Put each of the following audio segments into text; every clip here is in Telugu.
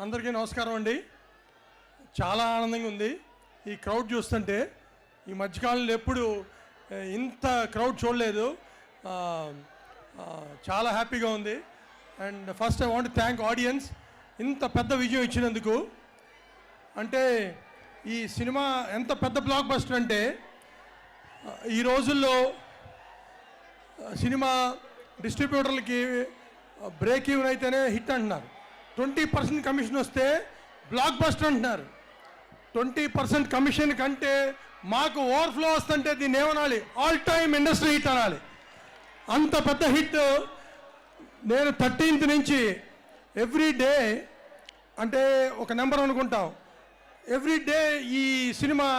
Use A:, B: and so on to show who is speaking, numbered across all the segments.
A: అందరికీ నమస్కారం అండి. చాలా ఆనందంగా ఉంది ఈ క్రౌడ్ చూస్తుంటే. ఈ మధ్యకాలంలో ఎప్పుడు ఇంత క్రౌడ్ చూడలేదు. చాలా హ్యాపీగా ఉంది. And first I want thank audience ఇంత పెద్ద విజయం ఇచ్చినందుకు. అంటే ఈ సినిమా ఎంత పెద్ద బ్లాక్ బస్టర్ అంటే ఈ రోజుల్లో సినిమా డిస్ట్రిబ్యూటర్లకి బ్రేక్ ఈవెన్ అయితేనే హిట్ అంటున్నారు. 20% కమిషన్ వస్తే బ్లాక్ బస్టర్ అంటున్నారు. 20% కమిషన్ కంటే మాకు ఓవర్ఫ్లో వస్తుంటే దీన్ని ఏమనాలి? ఆల్ టైమ్ ఇండస్ట్రీ హిట్ అనాలి. అంత పెద్ద హిట్. నేను 13th నుంచి ఎవ్రీ డే, అంటే ఒక నెంబర్ అనుకుంటాం, ఎవ్రీ డే ఈ సినిమా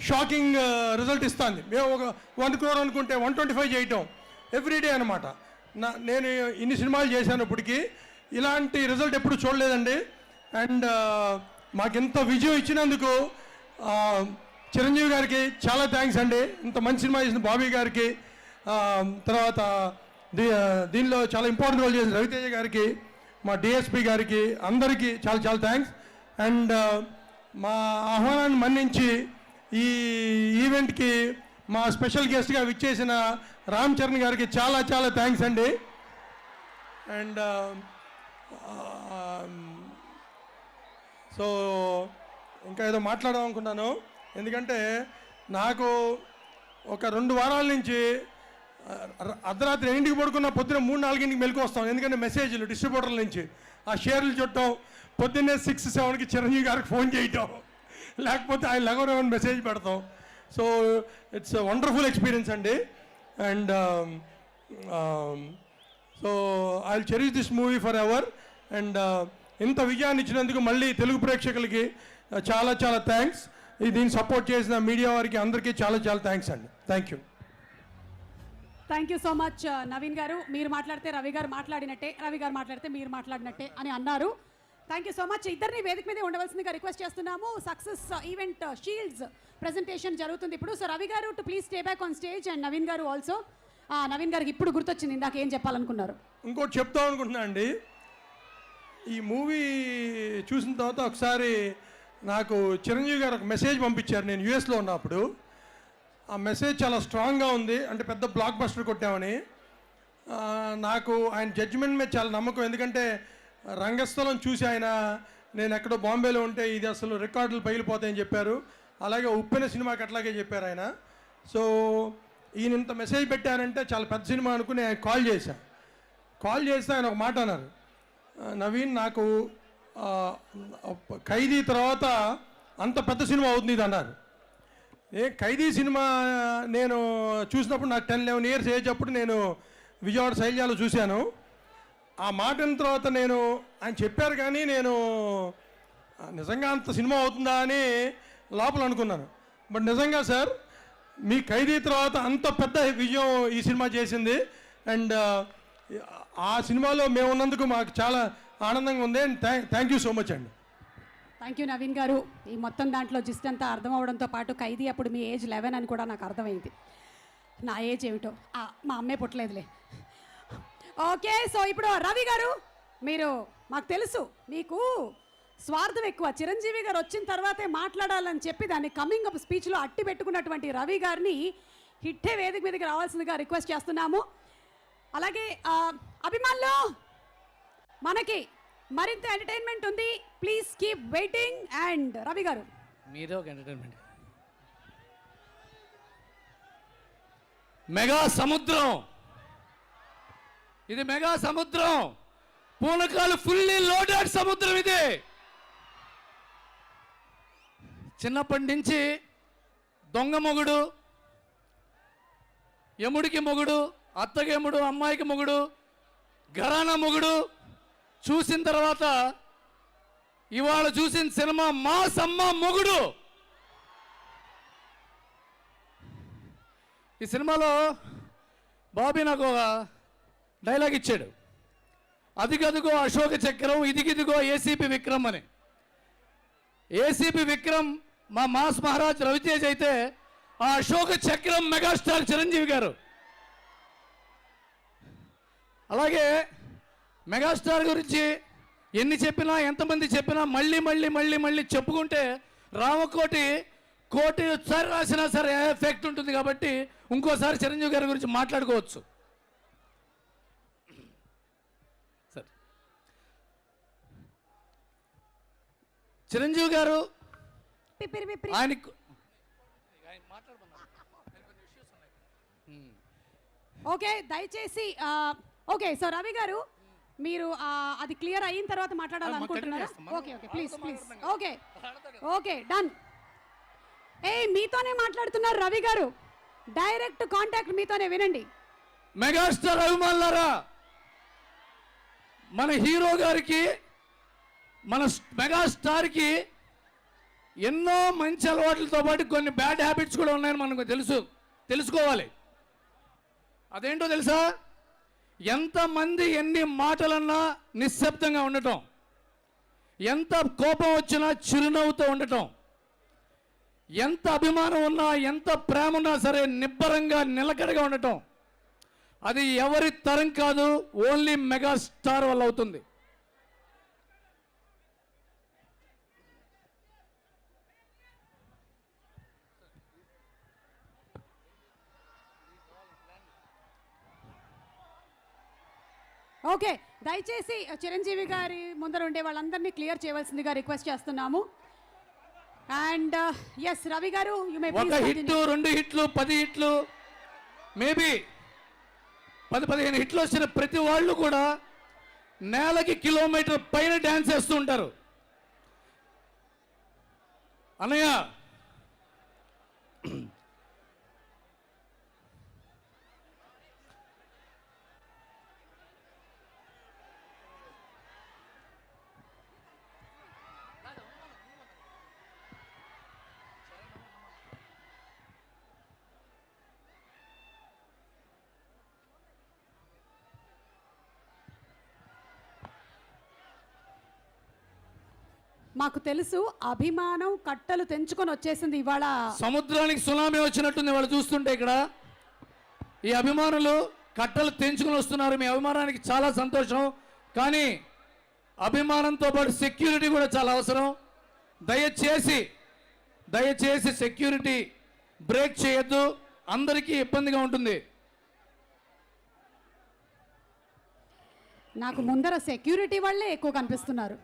A: షాకింగ్ రిజల్ట్ ఇస్తుంది. మేము ఒక 1 crore అనుకుంటే 125 చేయటం ఎవ్రీ డే అనమాట. నేను ఇన్ని సినిమాలు చేశాను, ఇప్పటికీ ఇలాంటి రిజల్ట్ ఎప్పుడు చూడలేదండి. అండ్ మాకింత విజయం ఇచ్చినందుకు చిరంజీవి గారికి చాలా థ్యాంక్స్ అండి. ఇంత మంచి సినిమా చేసిన బాబీ గారికి, తర్వాత దీనిలో చాలా ఇంపార్టెంట్ రోల్ చేసిన రవితేజ గారికి, మా డిఎస్పి గారికి, అందరికీ చాలా చాలా థ్యాంక్స్. అండ్ మా ఆహ్వానాన్ని మన్నించి ఈ ఈవెంట్కి మా స్పెషల్ గెస్ట్గా విచ్చేసిన రామ్ చరణ్ గారికి చాలా చాలా థ్యాంక్స్ అండి. అండ్ సో ఇంకా ఏదో మాట్లాడదాం అనుకున్నాను. ఎందుకంటే నాకు ఒక 2 వారాల నుంచి అర్ధరాత్రి 8ంటికి పడుకున్న పొద్దున్న 3-4ంటికి మెలకు వస్తాం. ఎందుకంటే మెసేజ్లు డిస్ట్రిబ్యూటర్ల నుంచి ఆ షేర్లు చుట్టం, పొద్దున్నే 6-7కి చిరంజీవి గారికి ఫోన్ చేయటం, లేకపోతే ఆయన లగవరేమని మెసేజ్ పెడతాం. సో ఇట్స్ వండర్ఫుల్ ఎక్స్పీరియన్స్ అండి. And so I will cherish this movie for ever. And ఇంత విజయాన్ని ఇచ్చినందుకు మళ్ళీ తెలుగు ప్రేక్షకులకి చాలా చాలా థ్యాంక్స్. దీన్ని సపోర్ట్ చేసిన మీడియా వారికి అందరికీ చాలా చాలా థ్యాంక్స్ అండి. Thank you.
B: Thank you so much Naveen గారు. మీరు మాట్లాడితే రవి గారు మాట్లాడినట్టే, రవి గారు మాట్లాడితే మీరు మాట్లాడినట్టే అని అన్నారు. Thank you so much. ఇద్దరిని వేదిక మీదే ఉండవలసిందిగా రిక్వెస్ట్ చేస్తున్నాము. సక్సెస్ ఈవెంట్ షీల్డ్స్ ప్రెజెంటేషన్ జరుగుతుంది ఇప్పుడు. సో రవి గారు to please stay back on stage. And Naveen గారు ఆల్సో. నవీన్ గారికి ఇప్పుడు గుర్తొచ్చింది, ఇందాక ఏం చెప్పాలనుకున్నారు?
A: ఇంకోటి చెప్తాం అనుకుంటున్నా అండి. ఈ మూవీ చూసిన తర్వాత ఒకసారి నాకు చిరంజీవి గారు ఒక మెసేజ్ పంపించారు. నేను యూఎస్లో ఉన్నప్పుడు ఆ మెసేజ్ చాలా స్ట్రాంగ్గా ఉంది. అంటే పెద్ద బ్లాక్ బస్టర్ కొట్టామని. నాకు ఆయన జడ్జిమెంట్ మీద చాలా నమ్మకం. ఎందుకంటే రంగస్థలం చూసి ఆయన, నేను ఎక్కడో బాంబేలో ఉంటే ఇది అసలు రికార్డులు పగిలిపోతాయని చెప్పారు. అలాగే ఉప్పెన సినిమాకి అట్లాగే చెప్పారు ఆయన. సో ఈయన ఇంత మెసేజ్ పెట్టారంటే చాలా పెద్ద సినిమా అనుకుని ఆయన కాల్ చేశాను. కాల్ చేస్తే ఆయన ఒక మాట అన్నారు, నవీన్ నాకు ఖైదీ తర్వాత అంత పెద్ద సినిమా అవుతుంది ఇది అన్నారు. ఖైదీ సినిమా నేను చూసినప్పుడు నాకు 10-11 years ఏజ్ అప్పుడు నేను విజయవాడ శైలజాలో చూశాను. ఆ మాట అయిన తర్వాత నేను, ఆయన చెప్పారు కానీ నేను నిజంగా అంత సినిమా అవుతుందా అని లోపల అనుకున్నాను. బట్ నిజంగా సార్, మీ ఖైదీ తర్వాత అంత పెద్ద విజయం ఈ సినిమా చేసింది. అండ్ ఆ సినిమాలో మేము ఉన్నందుకు మాకు చాలా ఆనందంగా ఉంది. And thank you so much అండి.
B: థ్యాంక్ యూ నవీన్ గారు. ఈ మొత్తం దాంట్లో జిస్ట్ అంతా అర్థం అవడంతో పాటు ఖైదీ అప్పుడు మీ ఏజ్ 11 అని కూడా నాకు అర్థమైంది. నా ఏజ్ ఏమిటో మా అమ్మే పుట్టలేదులే. ఓకే, సో ఇప్పుడు రవి గారు, మీరు, మాకు తెలుసు మీకు స్వార్థం ఎక్కువ. చిరంజీవి గారు వచ్చిన తర్వాతే మాట్లాడాలని చెప్పి దాన్ని కమింగ్ అప్ స్పీచ్లో అట్టి పెట్టుకున్నటువంటి రవి గారిని హిట్టే వేదిక మీదకి రావాల్సిందిగా రిక్వెస్ట్ చేస్తున్నాము. అలాగే అభిమానులు, మనకి మరింత ఎంటర్టైన్మెంట్ ఉంది. Please keep waiting. And Ravi గారు,
C: మీరే ఒక ఎంటర్టైన్మెంట్. మెగా సముద్రం, ఇది మెగా సముద్రం. పూనకాలు ఫుల్లీ లోడెడ్ సముద్రం ఇది. చిన్నప్పటి నుంచి దొంగ మొగుడు, యముడికి మొగుడు, అత్తకి యముడు, అమ్మాయికి మొగుడు, ఘరానా మొగుడు చూసిన తర్వాత ఇవాళ చూసిన సినిమా మాస్ అమ్మ మొగుడు. ఈ సినిమాలో బాబీ నాకు ఒక డైలాగ్ ఇచ్చాడు, అదిగదిగో అశోక చక్రం, ఇదిగిదిగో ఏసీపీ విక్రమ్ అని. ఏసీపీ విక్రమ్ మా మాస్ మహారాజ్ రవితేజ్ అయితే, ఆ అశోక చక్రం మెగాస్టార్ చిరంజీవి గారు. అలాగే మెగాస్టార్ గురించి ఎన్ని చెప్పినా ఎంతమంది చెప్పినా మళ్ళీ మళ్ళీ మళ్ళీ మళ్ళీ చెప్పుకుంటే రామకోటి కోటి సారి రాసినా సరే ఎఫెక్ట్ ఉంటుంది. కాబట్టి ఇంకోసారి చిరంజీవి గారి గురించి మాట్లాడుకోవచ్చు. సరే, చిరంజీవి గారు ఆయనకు
B: ఓకే, దయచేసి ఓకే. సో రవి గారు, మీరు అది క్లియర్ అయిన తర్వాత మాట్లాడాలనుకుంటున్నారా? Okay okay, please please. Okay okay, done. మీతోనే మాట్లాడుతున్నారు రవి గారు, డైరెక్ట్ కాంటాక్ట్ మీతోనే, వినండి.
C: మెగాస్టార్ అభిమానులారా, మన హీరో గారికి, మన మెగాస్టార్కి ఎన్నో మంచి అలవాట్లతో పాటు కొన్ని బ్యాడ్ హ్యాబిట్స్ కూడా ఉన్నాయని మనకు తెలుసుకోవాలి. అదేంటో తెలుసా? ఎంతమంది ఎన్ని మాటలన్నా నిశ్శబ్దంగా ఉండటం, ఎంత కోపం వచ్చినా చిరునవ్వుతో ఉండటం, ఎంత అభిమానం ఉన్నా ఎంత ప్రేమ ఉన్నా సరే నిబ్బరంగా నిలకడగా ఉండటం, అది ఎవరి తరం కాదు, ఓన్లీ మెగాస్టార్ వల్ల అవుతుంది.
B: ఓకే, దయచేసి చిరంజీవి గారి ముందర ఉండే వాళ్ళందరినీ క్లియర్ చేయవలసిందిగా రిక్వెస్ట్ చేస్తున్నాము. అండ్ ఎస్ రవి గారు, యు మే ప్లీజ్.
C: ఒక హిట్, 2 హిట్లు, 10 హిట్లు, మేబీ 10-15 హిట్లు వచ్చిన ప్రతి వాళ్ళు కూడా నేలకి కిలోమీటర్ పైన డ్యాన్స్ చేస్తూ ఉంటారు. అన్నయ్య,
B: మాకు తెలుసు, అభిమానం కట్టలు తెంచుకొని వచ్చేసింది ఇవాళ.
C: సముద్రానికి సునామీ వచ్చినట్టుంది వాళ్ళు చూస్తుంటే. ఇక్కడ ఈ అభిమానులు కట్టలు తెంచుకొని వస్తున్నారు. మీ అభిమానానికి చాలా సంతోషం. కానీ అభిమానంతో పాటు సెక్యూరిటీ కూడా చాలా అవసరం. దయచేసి సెక్యూరిటీ బ్రేక్ చేయొద్దు, అందరికీ ఇబ్బందిగా ఉంటుంది.
B: నాకు ముందర సెక్యూరిటీ వాళ్ళే ఎక్కువ కనిపిస్తున్నారు.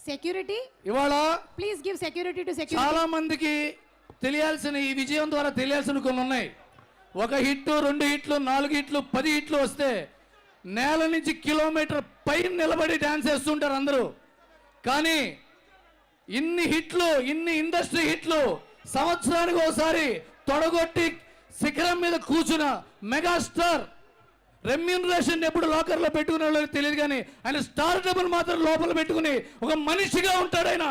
B: సెక్యూరిటీ
C: ఇవాళ
B: please give security to security.
C: చాలా మందికి తెలియాల్సిన, ఈ విజయం ద్వారా తెలియాల్సిన కొన్ని ఉన్నాయి. ఒక హిట్, 2 హిట్లు, 4 హిట్లు, 10 హిట్లు వస్తే నేల నుంచి కిలోమీటర్ పైన నిలబడి డ్యాన్స్ చేస్తుంటారు అందరూ. కానీ ఇన్ని హిట్లు, ఇన్ని ఇండస్ట్రీ హిట్లు సంవత్సరానికి ఒకసారి తొడగొట్టి శిఖరం మీద కూర్చున్న మెగాస్టార్ రెమ్యూనరేషన్ ఎప్పుడు లాకర్లో పెట్టుకునే వాళ్ళకి తెలియదు, కానీ ఆయన స్టార్ డబుల్ మాత్రం లోపల పెట్టుకుని ఒక మనిషిగా ఉంటాడు ఆయన.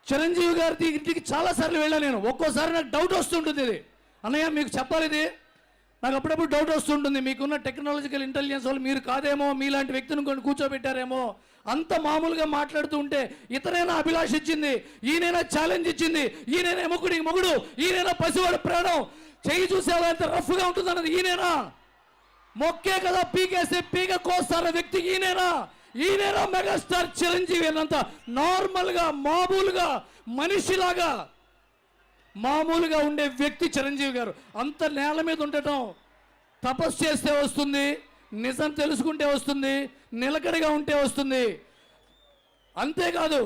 C: చిరంజీవి గారి ఇంటికి చాలాసార్లు వెళ్ళాను నేను. ఒక్కోసారి నాకు డౌట్ వస్తుంటుంది, ఇది అన్నయ్య మీకు చెప్పాలి, ఇది నాకు అప్పుడప్పుడు డౌట్ వస్తుంటుంది. మీకున్న టెక్నాలజికల్ ఇంటెలిజెన్స్ వాళ్ళు మీరు కాదేమో, మీలాంటి వ్యక్తిని కొన్ని కూర్చోబెట్టారేమో. అంత మామూలుగా మాట్లాడుతూ ఉంటే ఇతనైనా అభిలాష ఇచ్చింది, ఈయనైనా ఛాలెంజ్ ఇచ్చింది, ఈయనైనా ఎముకుడికి మొగుడు, ఈయనైనా పసివాడు ప్రాణం, చెయ్యి చూసేవా ఎంత రఫ్గా ఉంటుంది అన్నది ఈయనైనా, మొక్కే కదా పీకేస్తే పీక కోస్తార వ్యక్తి ఈయనేనా మెగాస్టార్ చిరంజీవి అన్నంత నార్మల్గా మామూలుగా మనిషిలాగా మామూలుగా ఉండే వ్యక్తి చిరంజీవి గారు. అంత నేల మీద ఉండటం తపస్సు చేస్తే వస్తుంది, నిజం తెలుసుకుంటే వస్తుంది, నిలకడగా ఉంటే వస్తుంది. అంతేకాదు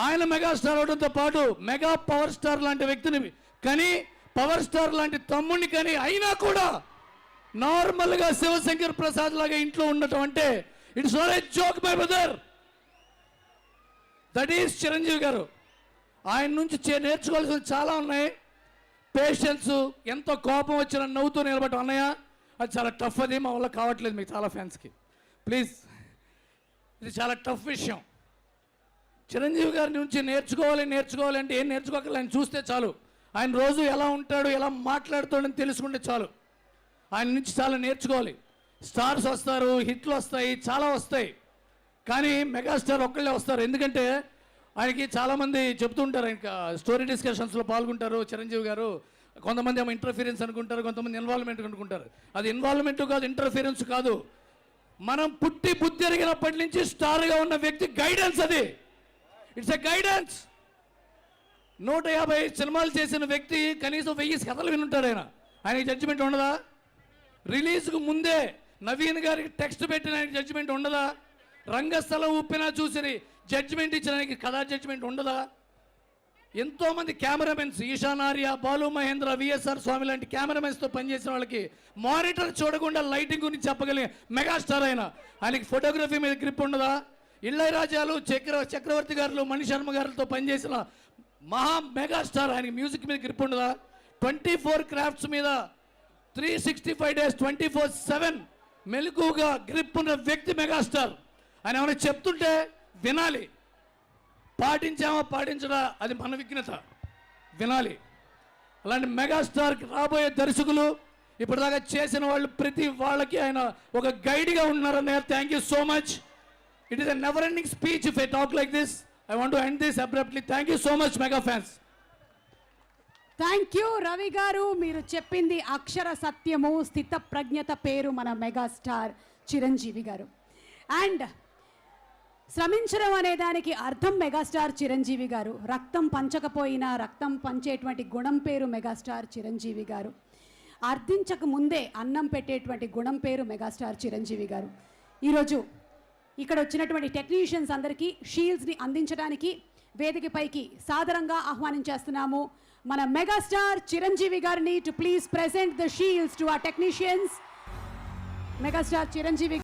C: ఆయన మెగాస్టార్ అవడంతో పాటు మెగా పవర్ స్టార్ లాంటి వ్యక్తిని కానీ, పవర్ స్టార్ లాంటి తమ్ముడిని కానీ, అయినా కూడా నార్మల్గా శివశంకర్ ప్రసాద్ లాగా ఇంట్లో ఉండటం అంటే it's not a joke my brother. That is Chiranjeevi గారు. ఆయన నుంచి నేర్చుకోవాల్సిన చాలా ఉన్నాయి. పేషెన్స్, ఎంతో కోపం వచ్చిన నవ్వుతూ నిలబడటం. అన్నయ్య అది చాలా టఫ్, అది మా వల్ల కావట్లేదు మీకు చాలా ఫ్యాన్స్కి. ప్లీజ్, ఇది చాలా టఫ్ విషయం. చిరంజీవి గారి నుంచి నేర్చుకోవాలి అంటే ఏం నేర్చుకోగల, ఆయన చూస్తే చాలు. ఆయన రోజు ఎలా ఉంటాడు, ఎలా మాట్లాడుతాడని తెలుసుకుంటే చాలు. ఆయన నుంచి చాలా నేర్చుకోవాలి. స్టార్స్ వస్తారు, హిట్లు వస్తాయి, చాలా వస్తాయి, కానీ మెగాస్టార్ ఒక్కళ్ళే వస్తారు. ఎందుకంటే ఆయనకి చాలామంది చెప్తుంటారు, ఇంకా స్టోరీ డిస్కషన్స్లో పాల్గొంటారు చిరంజీవి గారు. కొంతమంది ఏమో ఇంటర్ఫీరెన్స్ అనుకుంటారు, కొంతమంది ఇన్వాల్వ్మెంట్ అనుకుంటారు. అది ఇన్వాల్వ్మెంట్ కాదు, ఇంటర్ఫీరెన్స్ కాదు. మనం పుట్టి బుద్ధి ఎరిగినప్పటి నుంచి స్టార్గా ఉన్న వ్యక్తి గైడెన్స్ అది. It's a guidance. 150 సినిమాలు చేసిన వ్యక్తి కనీసం 1000 కథలు వినుంటాడు. ఆయనకి జడ్జిమెంట్ ఉండదా? రిలీజ్కు ముందే నవీన్ గారికి టెక్స్ట్ పెట్టిన ఆయనకి జడ్జిమెంట్ ఉండదా? రంగస్థలం ఉప్పినా చూసి జడ్జిమెంట్ ఇచ్చిన ఆయనకి కథా జడ్జిమెంట్ ఉండదా? ఎంతోమంది కెమెరామెన్స్, ఈశాన్ ఆర్య, బాలు మహేంద్ర, విఎస్ఆర్ స్వామి లాంటి కెమెరామెన్స్తో పనిచేసిన వాళ్ళకి మానిటర్ చూడకుండా లైటింగ్ గురించి చెప్పగలిగే మెగాస్టార్ ఆయనకి ఫోటోగ్రఫీ మీద గ్రిప్ ఉండదా? ఇళ్ళరాజాలు, చక్రవర్తి గారు, మణి శర్మ గారితో పనిచేసిన మహా మెగాస్టార్ ఆయనకి మ్యూజిక్ మీద గ్రిప్ ఉండదా? 24 క్రాఫ్ట్స్ మీద 365 days 24/7 మెలకుగా గ్రిప్ ఉన్న వ్యక్తి మెగాస్టార్. ఆయన ఏమైనా చెప్తుంటే వినాలి. పాటించామా పాటించడా అది మన విఘ్నత, వినాలి. అలాంటి మెగాస్టార్కి రాబోయే దర్శకులు ఇప్పటిదాకా చేసిన వాళ్ళు ప్రతి వాళ్ళకి ఆయన ఒక గైడ్గా ఉన్నారన్నయ్య. Thank you so much. It is a never ending speech if I talk like this. I want to end this abruptly. Thank you so much mega fans.
B: Thank you Ravi garu. మీరు చెప్పింది అక్షర సత్యము. స్థిత ప్రజ్ఞత పేరు మన మెగాస్టార్ చిరంజీవి గారు. అండ్ శ్రమించడం అనే దానికి అర్థం మెగాస్టార్ చిరంజీవి గారు. రక్తం పంచకపోయినా రక్తం పంచేటువంటి గుణం పేరు మెగాస్టార్ చిరంజీవి గారు. అర్థించక ముందే అన్నం పెట్టేటువంటి గుణం పేరు మెగాస్టార్ చిరంజీవి గారు. ఈరోజు ఇక్కడ వచ్చినటువంటి టెక్నీషియన్స్ అందరికీ షీల్డ్స్ని అందించడానికి వేదికపైకి సాదరంగా ఆహ్వానించేస్తున్నాము మన మెగాస్టార్ చిరంజీవి గారిని. To please present the shields to our technicians. Megastar Chiranjeevi.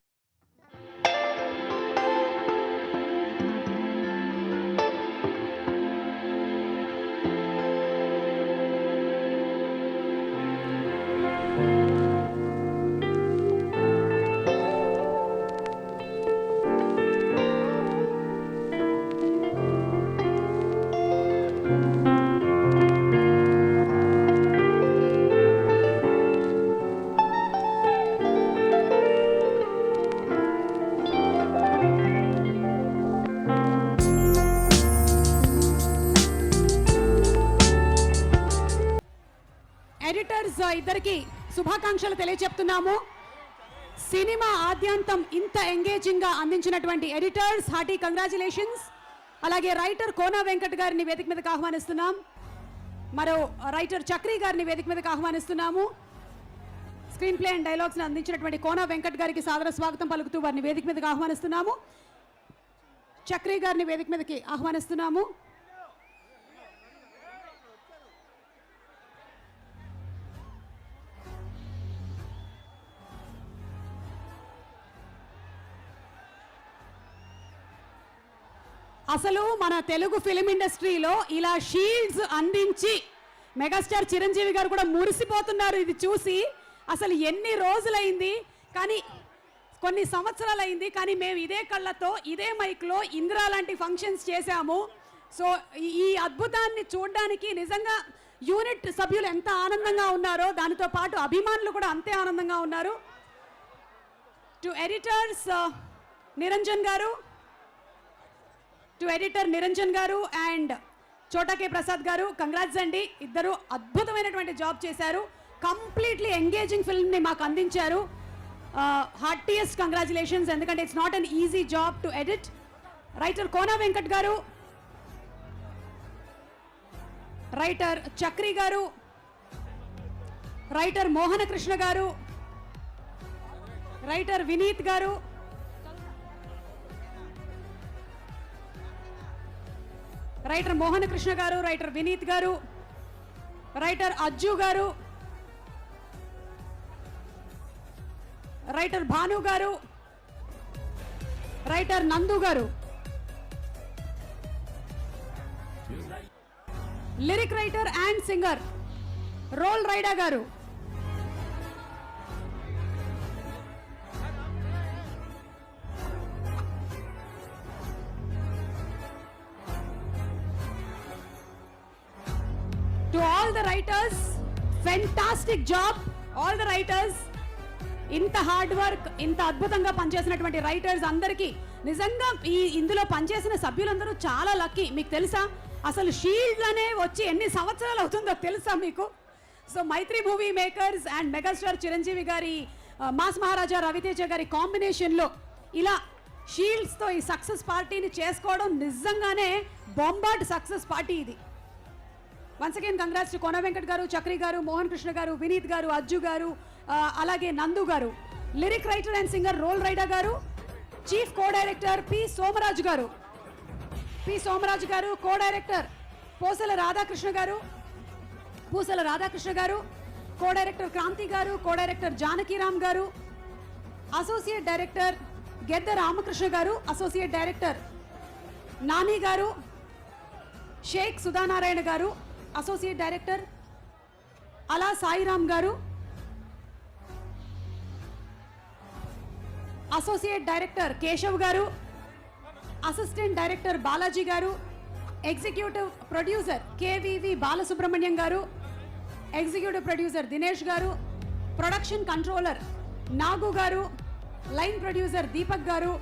B: Editors ఇద్దరికి శుభాకాంక్షలు తెలియజెప్తున్నాము. సినిమా ఆద్యాంతం ఇంత ఎంగేజింగ్గా అందించినటువంటి ఎడిటర్స్ హార్టీ కంగ్రాచులేషన్స్. అలాగే రైటర్ కోనా వెంకట్ గారిని వేదిక మీదకి ఆహ్వానిస్తున్నాం. మరో రైటర్ చక్రి గారిని వేదిక మీదకి ఆహ్వానిస్తున్నాము. స్క్రీన్ ప్లే అండ్ డైలాగ్స్ని అందించినటువంటి కోనా వెంకట్ గారికి సాదర స్వాగతం పలుకుతూ వారిని వేదిక మీదకి ఆహ్వానిస్తున్నాము. చక్రి గారిని వేదిక మీదకి ఆహ్వానిస్తున్నాము. అసలు మన తెలుగు ఫిలిం ఇండస్ట్రీలో ఇలా షీల్డ్స్ అందించి మెగాస్టార్ చిరంజీవి గారు కూడా మురిసిపోతున్నారు ఇది చూసి. అసలు ఎన్ని రోజులైంది కానీ, కొన్ని సంవత్సరాలు అయింది కానీ మేము ఇదే కళ్ళతో ఇదే మైక్లో ఇందిరా లాంటి ఫంక్షన్స్ చేశాము. సో ఈ అద్భుతాన్ని చూడడానికి నిజంగా యూనిట్ సభ్యులు ఎంత ఆనందంగా ఉన్నారో దానితో పాటు అభిమానులు కూడా అంతే ఆనందంగా ఉన్నారు. టు ఎడిటర్స్ నిరంజన్ గారు, టు ఎడిటర్ నిరంజన్ గారు అండ్ చోటా కే ప్రసాద్ గారు, కంగ్రాట్స్ అండి. ఇద్దరు అద్భుతమైనటువంటి జాబ్ చేశారు. కంప్లీట్లీ ఎంగేజింగ్ ఫిల్మ్ని మాకు అందించారు. Heartiest congratulations. ఎందుకంటే it's not an easy job to edit. Writer Kona Venkat garu, writer Chakri గారు, రైటర్ మోహన కృష్ణ గారు, రైటర్ వినీత్ గారు, రైటర్ మోహన కృష్ణ గారు, రైటర్ వినీత్ గారు, రైటర్ అజ్జు గారు, రైటర్ భాను గారు, writer Nandu garu, lyric writer and singer Roll Rida garu, to all the writers, fantastic job, all the writers. ఇంత హార్డ్ వర్క్, ఇంత అద్భుతంగా పనిచేసినటువంటి రైటర్స్ అందరికీ నిజంగా ఇందులో పనిచేసిన సభ్యులందరూ చాలా లక్కీ. మీకు తెలుసా అసలు షీల్డ్ అనే వచ్చి ఎన్ని సంవత్సరాలు అవుతుందో తెలుసా మీకు? So Mythri movie makers and megastar Chiranjeevi గారి మాస్ మహారాజా రవితేజ గారి కాంబినేషన్లో ఇలా షీల్డ్స్తో ఈ సక్సెస్ పార్టీని చేసుకోవడం నిజంగానే బొంబాట్ సక్సెస్ పార్టీ ఇది. Once again congrats to Kona Venkat గారు, చక్రి గారు, మోహన్ కృష్ణ గారు, వినీత్ గారు, అజ్జు గారు, అలాగే Nandu garu, lyric writer and singer Roll Rider garu, chief co director P Somaraju garu, co director పూసల రాధాకృష్ణ గారు, కో డైరెక్టర్ క్రాంతి గారు, కో డైరెక్టర్ జానకీరామ్ గారు, అసోసియేట్ డైరెక్టర్ గెద్ద రామకృష్ణ గారు, అసోసియేట్ డైరెక్టర్ నాని గారు, షేక్ సుధానారాయణ గారు, అసోసియేట్ డైరెక్టర్ అలా సాయిరామ్ గారు, అసోసియేట్ డైరెక్టర్ కేశవ్ గారు, అసిస్టెంట్ డైరెక్టర్ బాలాజీ గారు, ఎగ్జిక్యూటివ్ ప్రొడ్యూసర్ కేవీవి బాలసుబ్రహ్మణ్యం గారు, ఎగ్జిక్యూటివ్ ప్రొడ్యూసర్ దినేష్ గారు, ప్రొడక్షన్ కంట్రోలర్ నాగు గారు, లైన్ ప్రొడ్యూసర్ దీపక్ గారు,